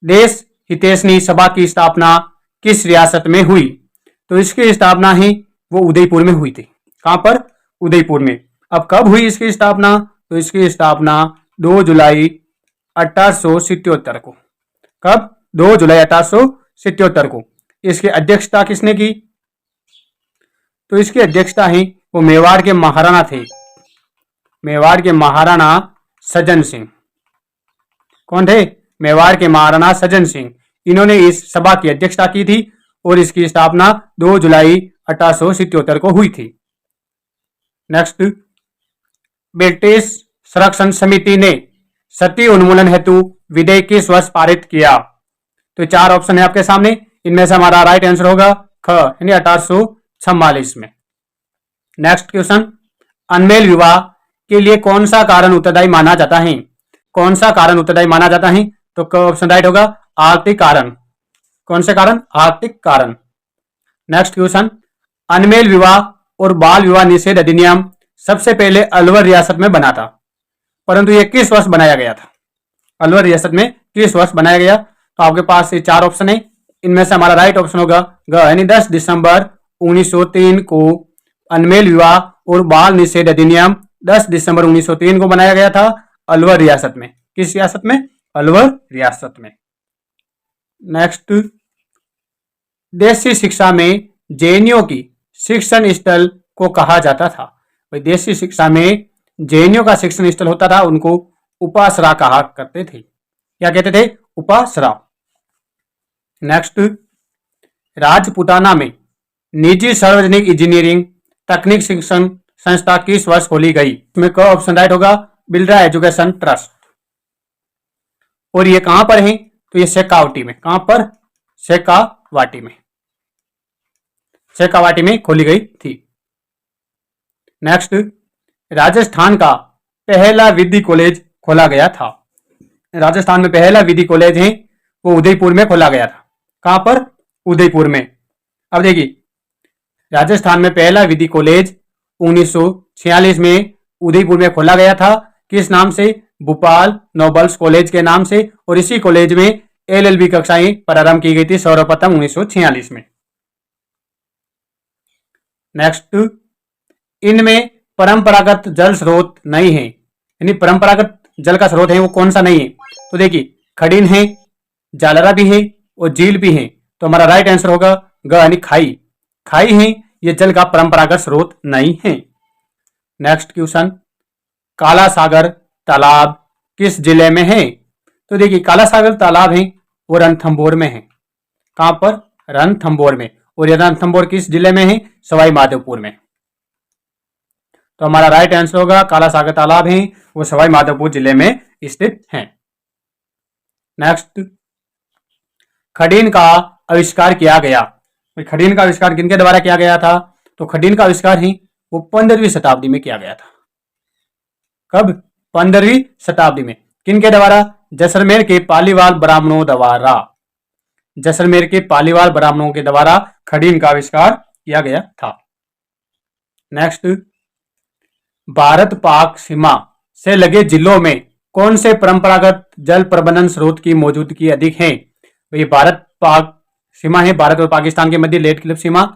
देश हितैषणी सभा की स्थापना किस रियासत में हुई? तो इसकी स्थापना ही वो उदयपुर में हुई थी। कहां पर? उदयपुर में। अब कब हुई इसकी स्थापना? तो इसकी स्थापना 2 जुलाई 1877 को। कब? 2 जुलाई 1877 को। इसकी अध्यक्षता किसने की? तो इसकी अध्यक्षता ही वो मेवाड़ के महाराणा थे, मेवाड़ के महाराणा सज्जन सिंह। कौन थे? मेवाड़ के महाराणा सज्जन सिंह। इन्होंने इस सभा की अध्यक्षता की थी और इसकी स्थापना 2 जुलाई 1877 को हुई थी। नेक्स्ट, ब्रिटिश संरक्षण समिति ने सती उन्मूलन हेतु विधेयक किस वर्ष पारित किया? तो 4 ऑप्शन है आपके सामने, इनमें से हमारा राइट आंसर होगा ख, यानी 1844 में। नेक्स्ट क्वेश्चन, अनमेल विवाह के लिए कौन सा कारण उत्तरदायी माना जाता है? कौन सा कारण उत्तरदायी माना जाता है? तो ऑप्शन राइट होगा आर्थिक कारण। कौन से कारण? आर्थिक कारण। नेक्स्ट क्वेश्चन, अनमेल विवाह और बाल विवाह निषेध अधिनियम सबसे पहले अलवर रियासत में बना था, परंतु यह किस वर्ष बनाया गया था? अलवर रियासत में किस वर्ष बनाया गया? तो आपके पास ये 4 ऑप्शन है, इनमें से हमारा राइट ऑप्शन होगा ग, यानी 10 दिसंबर 1903 को अनमेल विवाह और बाल निषेध अधिनियम 10 दिसंबर 1903 को बनाया गया था अलवर रियासत में। किस रियासत में? अलवर रियासत में। नेक्स्ट, देशी शिक्षा में जैनियों की शिक्षण स्थल को कहा जाता था। देशी शिक्षा में जैनियों का शिक्षण स्थल होता था, उनको उपासरा कहा करते थे। क्या कहते थे? उपासरा। नेक्स्ट, राजपुताना में निजी सार्वजनिक इंजीनियरिंग तकनीक शिक्षण संस्था किस वर्ष खोली गई? इसमें क ऑप्शन राइट होगा बिरला एजुकेशन ट्रस्ट। और ये कहां पर है? तो ये शेखावाटी में। कहां पर? शेखावाटी में। शेखावाटी में खोली गई थी। नेक्स्ट, राजस्थान का पहला विधि कॉलेज खोला गया था। राजस्थान में पहला विधि कॉलेज है वो उदयपुर में खोला गया था। कहां पर? उदयपुर में। अब देखिए, राजस्थान में पहला विधि कॉलेज 1946 में उदयपुर में खोला गया था। किस नाम से? भोपाल नोबल्स कॉलेज के नाम से। और इसी कॉलेज में LLB कक्षाएं प्रारंभ की गई थी सर्वप्रथम 1946 में। नेक्स्ट, इनमें परंपरागत जल स्रोत नहीं है, यानी परंपरागत जल का स्रोत है वो कौन सा नहीं है? तो देखिए, खडीन है, जालरा भी है और झील भी है। तो हमारा राइट आंसर होगा ग, यानी खाई। खाई है, ये जल का परंपरागत स्रोत नहीं है। नेक्स्ट क्वेश्चन, काला सागर तालाब किस जिले में है? तो देखिए, काला सागर तालाब है वो रणथंभौर में है। कहां पर? रणथंभौर में। और ये रणथंभौर किस जिले में है? सवाई माधोपुर में। तो हमारा राइट आंसर होगा काला सागर तालाब है वो सवाई माधोपुर जिले में स्थित है। नेक्स्ट, खडीन का आविष्कार किया गया। खडीन का आविष्कार किनके द्वारा किया गया था? तो खडीन का आविष्कार ही वो 15वीं शताब्दी में किया गया था। कब? 15वीं शताब्दी में। किनके द्वारा? जैसलमेर के पालीवाल ब्राह्मणों द्वारा। जैसलमेर के पालीवाल ब्राह्मणों के द्वारा खडीन का आविष्कार किया गया था। नेक्स्ट, भारत पाक सीमा से लगे जिलों में कौन से परंपरागत जल प्रबंधन स्रोत की मौजूदगी अधिक है? ये भारत पाक सीमा है, भारत और पाकिस्तान के मध्य लेट क्लिफ सीमा।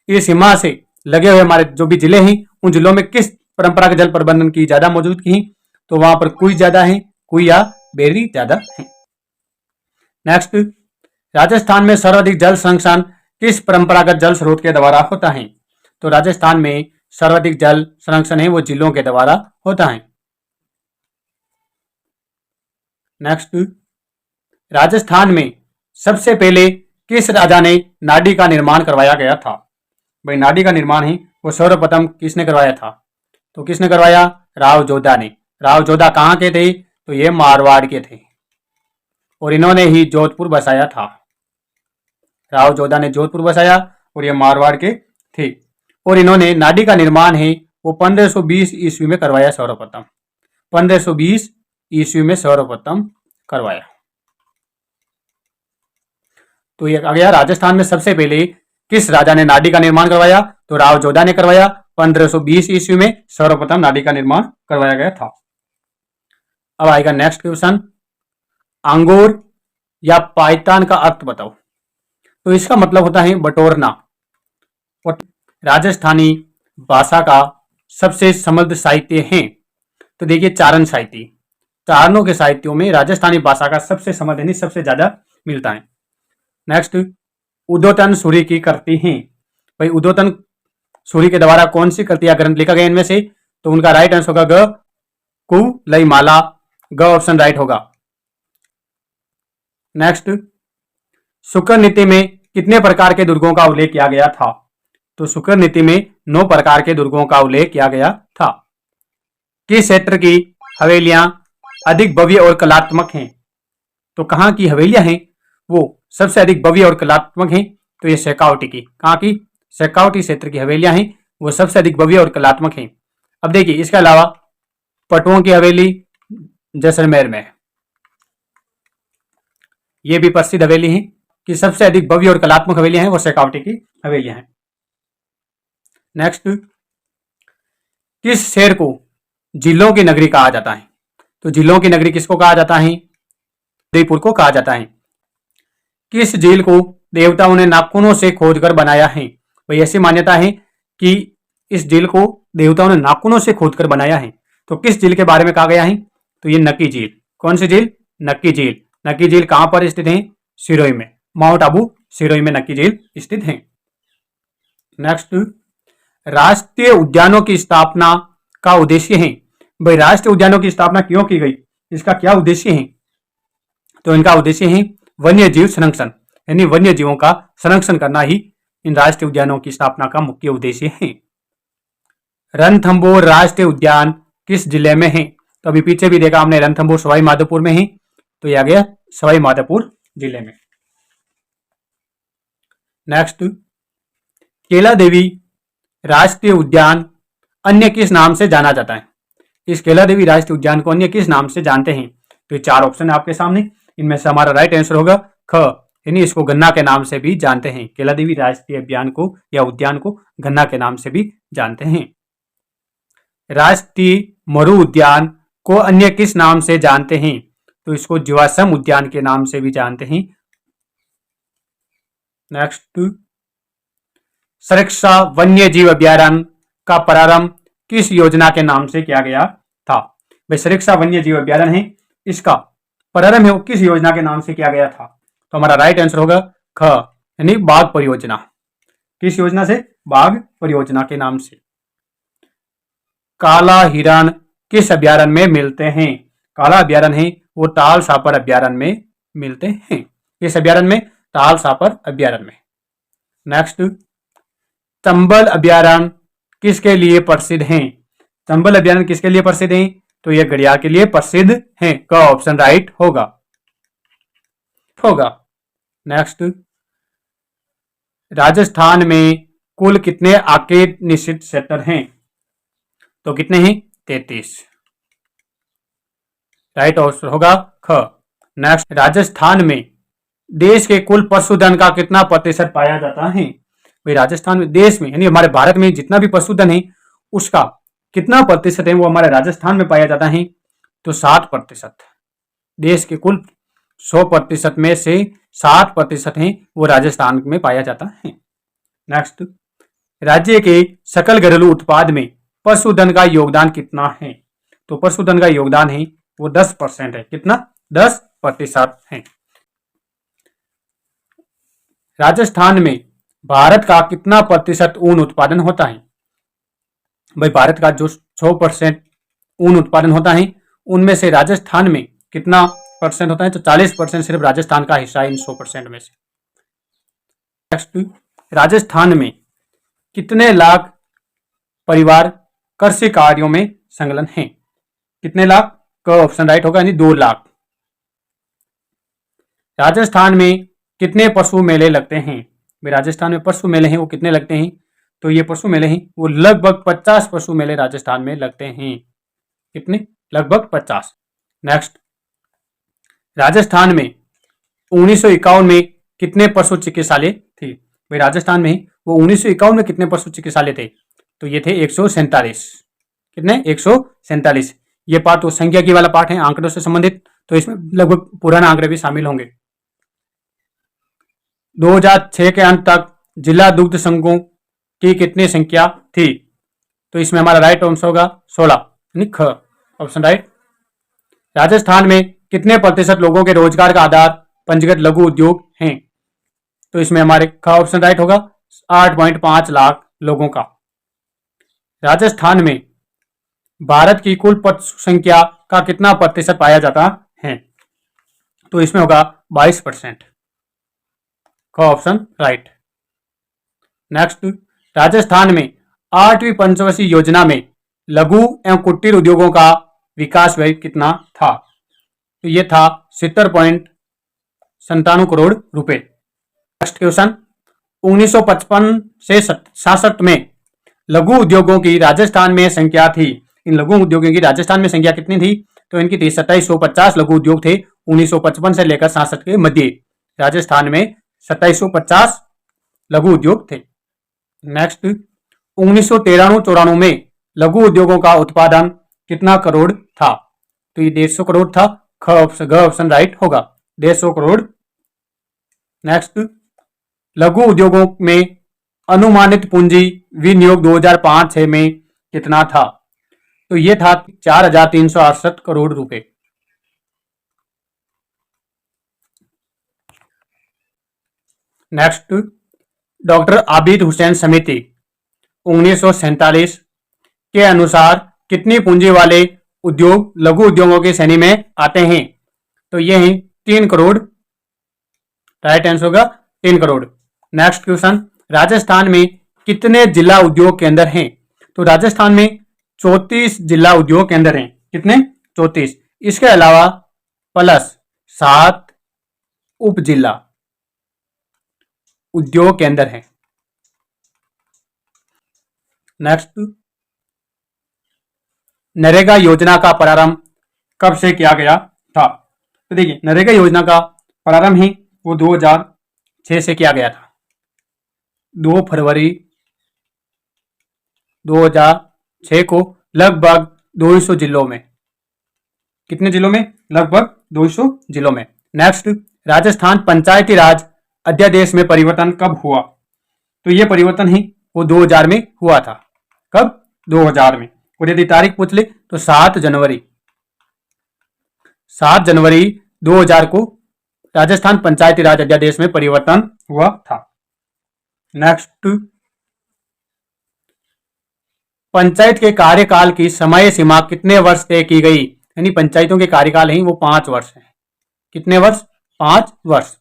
इस सीमा से लगे हुए हमारे जो भी जिले हैं उन जिलों में किस परंपरागत जल प्रबंधन की ज्यादा मौजूदगी है? तो वहां पर कुई ज्यादा है, कुई या बेरी ज्यादा है। नेक्स्ट, राजस्थान में सर्वाधिक जल संरक्षण किस परंपरागत जल स्रोत के द्वारा होता है? तो राजस्थान में सर्वाधिक जल संरक्षण है वो जिलों के द्वारा होता है। नेक्स्ट, राजस्थान में सबसे पहले किस राजा ने नाडी का निर्माण करवाया गया था? भाई, नाडी का निर्माण है वो सर्वप्रथम किसने करवाया था? तो किसने करवाया? राव जोधा ने। राव जोधा कहाँ के थे? तो ये मारवाड़ के थे और इन्होंने ही जोधपुर बसाया था। राव जोधा ने जोधपुर बसाया और ये मारवाड़ के थे। और इन्होंने नाडी का निर्माण है वो 1520 ईस्वी में करवाया सर्वप्रथम। 1520 ईस्वी में सर्वप्रथम करवाया। तो ये आ गया, राजस्थान में सबसे पहले किस राजा ने नाडी का निर्माण करवाया? तो राव जोधा ने करवाया। 1520 ईस्वी में सर्वप्रथम नाडी का निर्माण करवाया गया था। अब आएगा नेक्स्ट क्वेश्चन, अंगूर या पायतान का अर्थ बताओ। तो इसका मतलब होता है बटोरना। और राजस्थानी भाषा का सबसे समृद्ध साहित्य है, तो देखिए चारण साहित्य। चारणों के साहित्यों में राजस्थानी भाषा का सबसे समृद्ध यानी सबसे ज्यादा मिलता है। नेक्स्ट, उद्योतन सूर्य की करती हैं। भाई उद्योतन सूर्य के द्वारा कौन सी कृति या ग्रंथ लिखा गया इनमें से? तो उनका राइट आंसर होगा ग कु लई माला। ग ऑप्शन राइट होगा। नेक्स्ट, शुक्र नीति में कितने प्रकार के दुर्गों का उल्लेख किया गया था? तो शुक्र नीति में 9 प्रकार के दुर्गों का उल्लेख किया गया था। किस क्षेत्र की हवेलियां अधिक भव्य और कलात्मक हैं? तो कहाँ की हवेलियां हैं वो सबसे अधिक भव्य और कलात्मक हैं? तो ये शेखावटी की। कहाँ की? शेखावटी क्षेत्र की हवेलियां हैं वो सबसे अधिक भव्य और कलात्मक हैं। अब देखिए इसके अलावा पटुओं की हवेली जैसलमेर में, ये भी प्रसिद्ध हवेली है कि सबसे अधिक भव्य और कलात्मक हवेलियां हैं वो शेखावटी की हवेलियां हैं। नेक्स्ट, किस शहर को जिलों की नगरी कहा जाता है? तो जिलों की नगरी किसको कहा जाता है? उदयपुर को कहा जाता है। किस झील को देवताओं ने नाखूनों से खोदकर बनाया है? भाई ऐसी मान्यता है कि इस झील को देवताओं ने नाखूनों से खोदकर बनाया है। तो किस झील के बारे में कहा गया है? तो ये नक्की झील। कौन सी झील? नक्की झील। नक्की झील कहां पर स्थित है? सिरोही में। माउंट आबू सिरोही में नक्की झील स्थित है। नेक्स्ट, राष्ट्रीय उद्यानों की स्थापना का उद्देश्य है। भाई राष्ट्रीय उद्यानों की स्थापना क्यों की गई? इसका क्या उद्देश्य है? तो इनका उद्देश्य है वन्य जीव संरक्षण, यानी वन्य जीवों का संरक्षण करना ही इन राष्ट्रीय उद्यानों की स्थापना का मुख्य उद्देश्य है। रणथंभौर राष्ट्रीय उद्यान किस जिले में है? तो अभी पीछे भी देखा हमने रणथंभौर सवाई माधोपुर में है, तो यह आ गया सवाई माधोपुर जिले में। नेक्स्ट, केला देवी राष्ट्रीय उद्यान अन्य किस नाम से जाना जाता है? इस केला देवी राष्ट्रीय उद्यान को अन्य किस नाम से जानते हैं? तो ये 4 ऑप्शन है आपके सामने, इनमें से हमारा राइट आंसर होगा ख, यानी इसको गन्ना के नाम से भी जानते हैं। केला देवी राष्ट्रीय उद्यान को या उद्यान को गन्ना के नाम से भी जानते हैं। राष्ट्रीय मरु उद्यान को अन्य किस नाम से जानते हैं? तो इसको जीवाश्म उद्यान के नाम से भी जानते हैं। नेक्स्ट, सुरक्षा वन्य जीव अभ्यारण्य का प्रारंभ किस योजना के नाम से किया गया था? भाई सुरक्षा वन्य जीव अभ्यारण्य है, इसका प्रारंभ है वो किस योजना के नाम से किया गया था? तो हमारा राइट आंसर होगा ख, यानी बाघ परियोजना। किस योजना से? बाघ परियोजना के नाम से। काला हिरण किस अभ्यारण्य में मिलते हैं? काला अभ्यारण्य है वो ताल सापर अभ्यारण्य में मिलते हैं। किस अभ्यारण्य में? ताल सापर अभ्यारण्य में। नेक्स्ट, चंबल अभ्यारण्य किसके लिए प्रसिद्ध हैं? चंबल अभ्यारण्य किसके लिए प्रसिद्ध हैं? तो यह घड़ियाल के लिए प्रसिद्ध हैं। का ऑप्शन राइट होगा। नेक्स्ट, राजस्थान में कुल कितने आकेट निषिद्ध क्षेत्र हैं? तो कितने हैं? 33। राइट आंसर होगा ख। नेक्स्ट, राजस्थान में देश के कुल पशुधन का कितना प्रतिशत पाया जाता है? भाई राजस्थान में, देश में यानी हमारे भारत में जितना भी पशुधन है उसका कितना प्रतिशत है वो हमारे राजस्थान में पाया जाता है? तो 7%। देश के कुल 100% में से 7% है वो राजस्थान में पाया जाता है। नेक्स्ट, राज्य के सकल घरेलू उत्पाद में पशुधन का योगदान कितना है? तो पशुधन का योगदान है वो 10% है। कितना? 10% है। राजस्थान में भारत का कितना प्रतिशत ऊन उत्पादन होता है? भाई भारत का जो 100% ऊन उत्पादन होता है उनमें से राजस्थान में कितना परसेंट होता है? तो 40% सिर्फ राजस्थान का हिस्सा है इन 100% में से। नेक्स्ट, राजस्थान में कितने लाख परिवार कृषि कार्यों में संलग्न हैं? कितने लाख? का ऑप्शन राइट होगा, यानी 2 लाख। राजस्थान में कितने पशु मेले लगते हैं? राजस्थान में पशु मेले हैं वो कितने लगते हैं? तो ये पशु मेले हैं वो लगभग 50 पशु मेले राजस्थान में लगते हैं। कितने? लगभग 50। नेक्स्ट, राजस्थान में 1951 में कितने पशु चिकित्सालय थे? भाई राजस्थान में वो 1951 में कितने पशु चिकित्सालय थे? तो ये थे 147। कितने? 147। ये पार्ट तो संख्या की वाला पार्ट है, आंकड़ों से संबंधित, तो इसमें लगभग पुराना आंकड़े भी शामिल होंगे। 2006 के अंत तक जिला दुग्ध संघों की कितनी संख्या थी? तो इसमें हमारा राइट आंसर होगा 16, यानी ख ऑप्शन राइट। राजस्थान में कितने प्रतिशत लोगों के रोजगार का आधार पंजीकृत लघु उद्योग हैं? तो इसमें हमारे ख ऑप्शन राइट होगा 8.5 लाख लोगों का। राजस्थान में भारत की कुल पशु संख्या का कितना प्रतिशत पाया जाता है? तो इसमें होगा 22%, क ऑप्शन राइट। नेक्स्ट, राजस्थान में 8वीं पंचवर्षीय योजना में लघु एवं कुटीर उद्योगों का विकास व्यय कितना था? तो ये था 70.97 करोड़ रुपए। नेक्स्ट क्वेश्चन, 1955 से 67 में लघु उद्योगों की राजस्थान में संख्या थी। इन लघु उद्योगों की राजस्थान में संख्या कितनी थी? तो इनकी थी 2750 लघु उद्योग थे 1955 से लेकर 67 के मध्य। राजस्थान में 2750 लघु उद्योग थे। नेक्स्ट, 1993-94 में लघु उद्योगों का उत्पादन कितना करोड़ था? तो ये 150 करोड़ था, ख ऑप्शन राइट होगा 150 करोड़। नेक्स्ट, लघु उद्योगों में अनुमानित पूंजी विनियोग 2005-6 में कितना था? तो ये था 4368 करोड़ रुपए। नेक्स्ट, डॉक्टर आबिद हुसैन समिति 1947 के अनुसार कितनी पूंजी वाले उद्योग लघु उद्योगों की श्रेणी में आते हैं? तो ये हैं 3 करोड़, राइट आंसर होगा 3 करोड़। नेक्स्ट क्वेश्चन, राजस्थान में कितने जिला उद्योग केंद्र हैं? तो राजस्थान में 34 जिला उद्योग केंद्र हैं। कितने? 34। इसके अलावा प्लस 7 उप जिला उद्योग केंद्र हैं। नेक्स्ट, नरेगा योजना का प्रारंभ कब से किया गया था? तो देखिए, नरेगा योजना का प्रारंभ ही वो 2006 से किया गया था। 2 फरवरी 2006 को लगभग 200 जिलों में, कितने जिलों में? लगभग 200 जिलों में। नेक्स्ट, राजस्थान पंचायती राज अध्यादेश में परिवर्तन कब हुआ? तो ये परिवर्तन ही वो 2000 में हुआ था। कब? 2000 में। और यदि तारीख पूछ ले तो 7 जनवरी 2000 को राजस्थान पंचायती राज अध्यादेश में परिवर्तन हुआ था। नेक्स्ट, पंचायत के कार्यकाल की समय सीमा कितने वर्ष तय की गई? यानी पंचायतों के कार्यकाल ही वो 5 वर्ष है। कितने वर्ष? 5 वर्ष।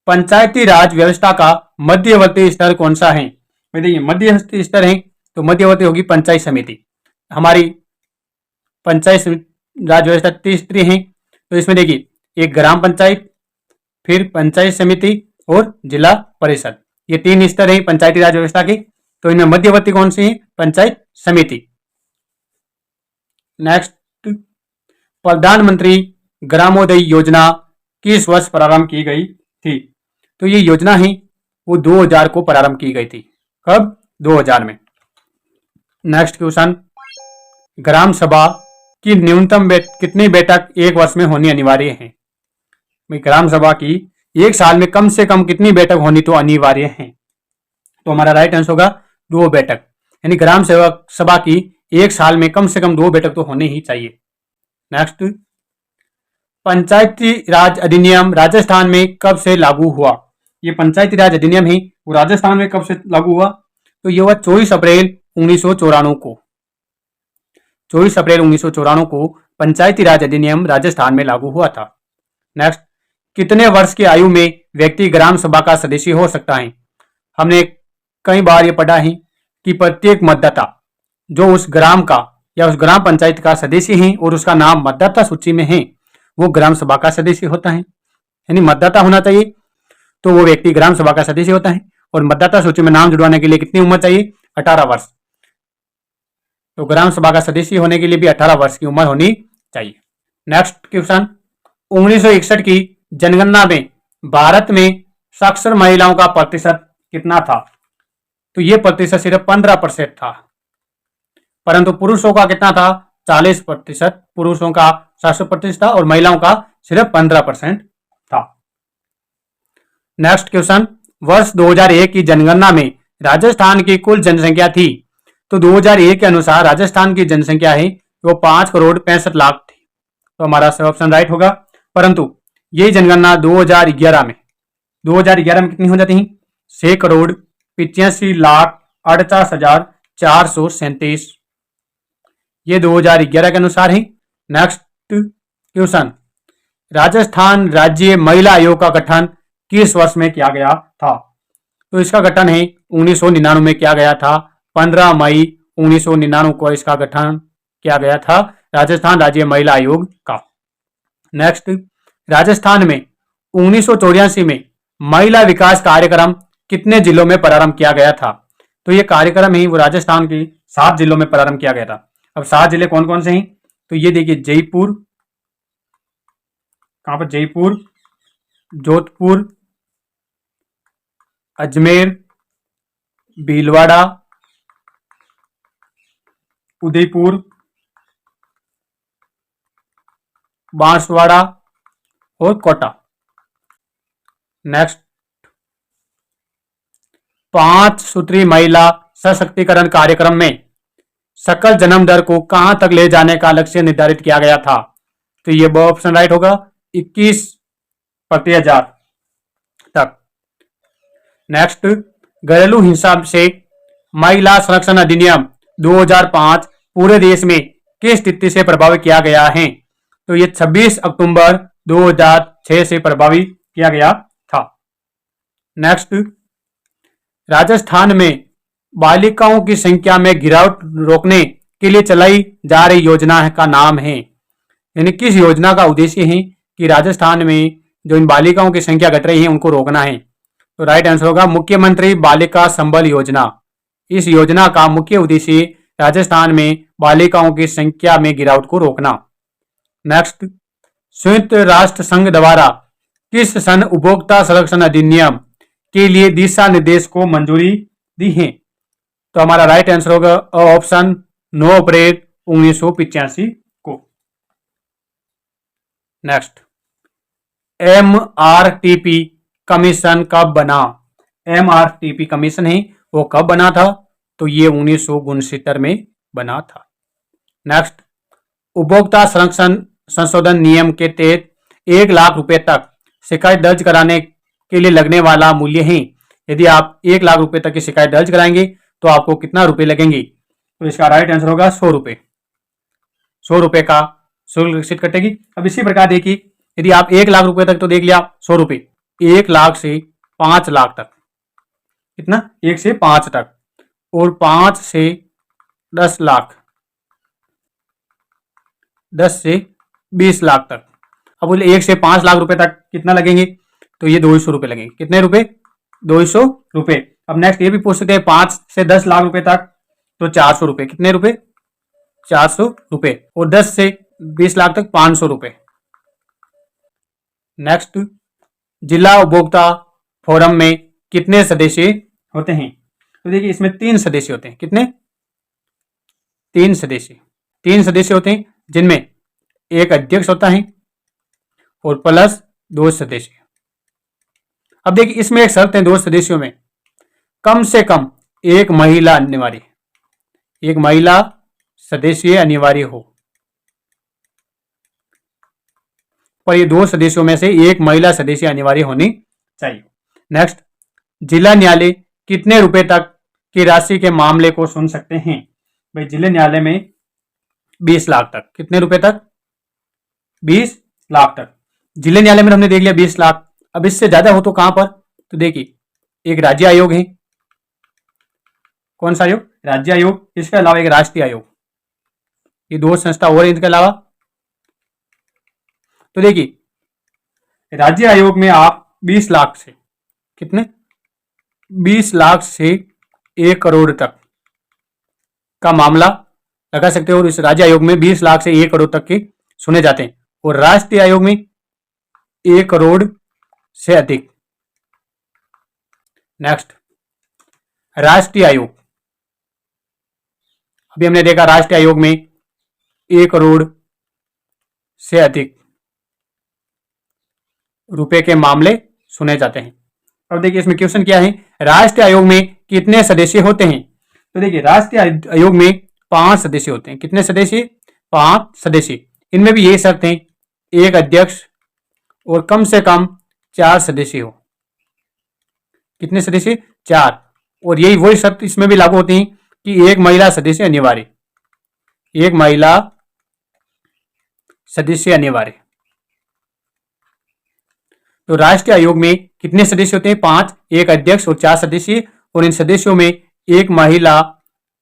पंचायती राज व्यवस्था का मध्यवर्ती स्तर कौन सा है? देखिए, मध्यवर्ती स्तर है तो मध्यवर्ती होगी पंचायत समिति। हमारी पंचायत राज व्यवस्था 30 स्तरीय है, तो इसमें देखिए, एक ग्राम पंचायत, फिर पंचायत समिति और जिला परिषद, ये 3 स्तर है पंचायती राज व्यवस्था के। तो इनमें मध्यवर्ती कौन सी है? पंचायत समिति। नेक्स्ट, प्रधानमंत्री ग्रामोदय योजना किस वर्ष प्रारंभ की गई थी? तो ये योजना ही वो 2000 को प्रारंभ की गई थी। कब? 2000 में। नेक्स्ट क्वेश्चन, ग्राम सभा की न्यूनतम कितनी बैठक एक वर्ष में होनी अनिवार्य है? ग्राम सभा की एक साल में कम से कम कितनी बैठक होनी तो अनिवार्य है? तो हमारा राइट आंसर होगा 2 बैठक। यानी ग्राम सभा की एक साल में कम से कम 2 बैठक तो होनी ही चाहिए। नेक्स्ट, पंचायती राज अधिनियम राजस्थान में कब से लागू हुआ? ये पंचायती राज अधिनियम ही वो राजस्थान में कब से लागू हुआ? तो ये हुआ 24 अप्रैल 1994 को। 24 अप्रैल 1994 को पंचायती राज अधिनियम राजस्थान में लागू हुआ था। नेक्स्ट, कितने वर्ष की आयु में व्यक्ति ग्राम सभा का सदस्य हो सकता है? हमने कई बार ये पढ़ा है कि प्रत्येक मतदाता जो उस ग्राम का या उस ग्राम पंचायत का सदस्य है और उसका नाम मतदाता सूची में है, वो ग्राम सभा का सदस्य होता है। यानी मतदाता होना चाहिए तो वो व्यक्ति ग्राम सभा का सदस्य होता है। और मतदाता सूची में नाम जुड़वाने के लिए कितनी उम्र चाहिए? 18 वर्ष। तो ग्राम सभा का सदस्य होने के लिए भी 18 वर्ष की उम्र होनी चाहिए। नेक्स्ट क्वेश्चन, 1961 की जनगणना में भारत में साक्षर महिलाओं का प्रतिशत कितना था? तो ये प्रतिशत सिर्फ 15% था, परंतु पुरुषों का कितना था? 40%। पुरुषों का 700% था और महिलाओं का सिर्फ 15% था। नेक्स्ट क्वेश्चन, वर्ष 2001 की जनगणना में राजस्थान की कुल जनसंख्या थी। तो 2001 के अनुसार राजस्थान की जनसंख्या है वो 5,65,00,000 थी। तो हमारा सही ऑप्शन राइट होगा। परंतु यही जनगणना 2011 में कितनी हो जाती है? 6,85,48,437। ये 2011 के अनुसार है। नेक्स्ट क्वेश्चन, राजस्थान राज्य महिला आयोग का गठन किस वर्ष में किया गया था? तो इसका गठन है 1999 में किया गया था। 15 मई 1999 को इसका गठन किया गया था, राजस्थान राज्य महिला आयोग का। नेक्स्ट, राजस्थान में 1984 में महिला विकास कार्यक्रम कितने जिलों में प्रारंभ किया गया था? तो ये कार्यक्रम है वो राजस्थान के 7 जिलों में प्रारंभ किया गया था। अब 7 जिले कौन कौन से हैं? तो ये देखिए, जयपुर, कहां पर? जयपुर, जोधपुर, अजमेर, भीलवाड़ा, उदयपुर, बांसवाड़ा और कोटा। नेक्स्ट, 5 सूत्री महिला सशक्तिकरण कार्यक्रम में सकल जन्म दर को कहां तक ले जाने का लक्ष्य निर्धारित किया गया था? तो ये ऑप्शन राइट होगा, 21/1000 तक। नेक्स्ट, घरेलू हिंसा से महिला संरक्षण अधिनियम 2005 पूरे देश में किस तिथि से प्रभावित किया गया है? तो ये 26 अक्टूबर 2006 से प्रभावित किया गया था। नेक्स्ट, राजस्थान में बालिकाओं की संख्या में गिरावट रोकने के लिए चलाई जा रही योजना का नाम है, यानी किस योजना का उद्देश्य है कि राजस्थान में जो इन बालिकाओं की संख्या घट रही है उनको रोकना है? तो राइट आंसर होगा मुख्यमंत्री बालिका संबल योजना। इस योजना का मुख्य उद्देश्य राजस्थान में बालिकाओं की संख्या में गिरावट को रोकना। नेक्स्ट, संयुक्त राष्ट्र संघ द्वारा किस सन उपभोक्ता संरक्षण अधिनियम के लिए दिशा निर्देश को मंजूरी दी है? तो हमारा राइट आंसर होगा ऑप्शन 9 अप्रैल 1985 को। नेक्स्ट, MRTP कमीशन कब बना? MRTP कमीशन है वो कब बना था? तो ये 1969 में बना था। नेक्स्ट, उपभोक्ता संरक्षण संशोधन नियम के तहत 1 लाख रुपए तक शिकायत दर्ज कराने के लिए लगने वाला मूल्य है। यदि आप 1 लाख रुपए तक की शिकायत दर्ज कराएंगे तो आपको कितना रुपए लगेंगे? तो इसका राइट आंसर होगा 100 रुपए। 100 रुपए का शुल्क निश्चित कटेगी। अब इसी प्रकार देखिए, यदि आप 1 लाख रुपए तक, तो देख लिया 100 रुपए, 1 लाख से 5 लाख तक, कितना? 1 से 5 तक, और 5 से 10 लाख, 10 से 20 लाख तक। अब बोले 1 से 5 लाख रुपए तक कितना लगेंगे? तो ये 200 रुपए लगेंगे। कितने रुपए? 200 रुपए। अब नेक्स्ट ये भी पूछ सकते हैं 5 से 10 लाख रुपए तक, तो 400 रुपए। कितने रुपए? 400 रुपए। और 10 से 20 लाख तक 500 रुपए। नेक्स्ट, जिला उपभोक्ता फोरम में कितने सदस्य होते हैं? तो देखिए, इसमें 3 सदस्य होते हैं। कितने? 3 सदस्य। 3 सदस्य होते हैं, जिनमें एक अध्यक्ष होता है और प्लस 2 सदस्य। अब देखिए, इसमें एक शर्त है, 2 सदस्यों में कम से कम एक महिला अनिवार्य, एक महिला सदस्य अनिवार्य हो। पर ये 2 सदस्यों में से एक महिला सदस्य अनिवार्य होनी चाहिए। नेक्स्ट, जिला न्यायालय कितने रुपए तक की राशि के मामले को सुन सकते हैं? भाई, जिला न्यायालय में 20 लाख तक। कितने रुपए तक? 20 लाख तक। जिला न्यायालय में हमने देख लिया 20 लाख। अब इससे ज्यादा हो तो कहां पर? तो देखिए, एक राज्य आयोग है। कौन सा आयोग? राज्य आयोग। इसके अलावा एक राष्ट्रीय आयोग। ये 2 संस्था और इनके अलावा। तो देखिए, राज्य आयोग में आप 20 लाख से, कितने? 20 लाख से 1 करोड़ तक का मामला लगा सकते हो। और इस राज्य आयोग में 20 लाख से 1 करोड़ तक के सुने जाते हैं। और राष्ट्रीय आयोग में 1 करोड़ से अधिक। नेक्स्ट, राष्ट्रीय आयोग। अभी हमने देखा राष्ट्रीय आयोग में 1 करोड़ से अधिक रुपए के मामले सुने जाते हैं। अब देखिए इसमें क्वेश्चन क्या है, राष्ट्रीय आयोग में कितने सदस्य होते हैं? तो देखिए राष्ट्रीय आयोग में 5 सदस्य होते हैं। कितने सदस्य? 5 सदस्य। इनमें भी यही शर्त है, एक अध्यक्ष और कम से कम 4 सदस्य हो। कितने सदस्य? 4। और यही वही शर्त इसमें भी लागू होती है कि एक महिला सदस्य अनिवार्य, एक महिला सदस्य अनिवार्य। तो राष्ट्रीय आयोग में कितने सदस्य होते हैं? 5, एक अध्यक्ष और 4 सदस्य, और इन सदस्यों में एक महिला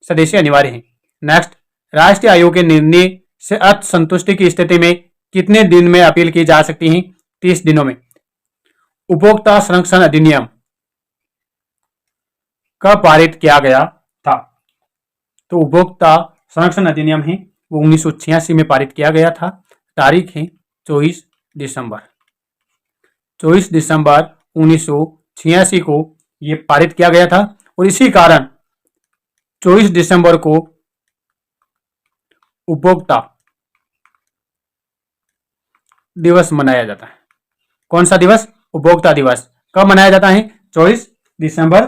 सदस्य अनिवार्य है। नेक्स्ट, राष्ट्रीय आयोग के निर्णय से असंतुष्टि की स्थिति में कितने दिन में अपील की जा सकती है? 30 दिनों में। उपभोक्ता संरक्षण अधिनियम कब पारित किया गया था? तो उपभोक्ता संरक्षण अधिनियम है वो 1986 में पारित किया गया था। तारीख है 24 दिसंबर 1986 को ये पारित किया गया था, और इसी कारण 24 दिसंबर को उपभोक्ता दिवस मनाया जाता है। कौन सा दिवस? उपभोक्ता दिवस। कब मनाया जाता है? 24 दिसंबर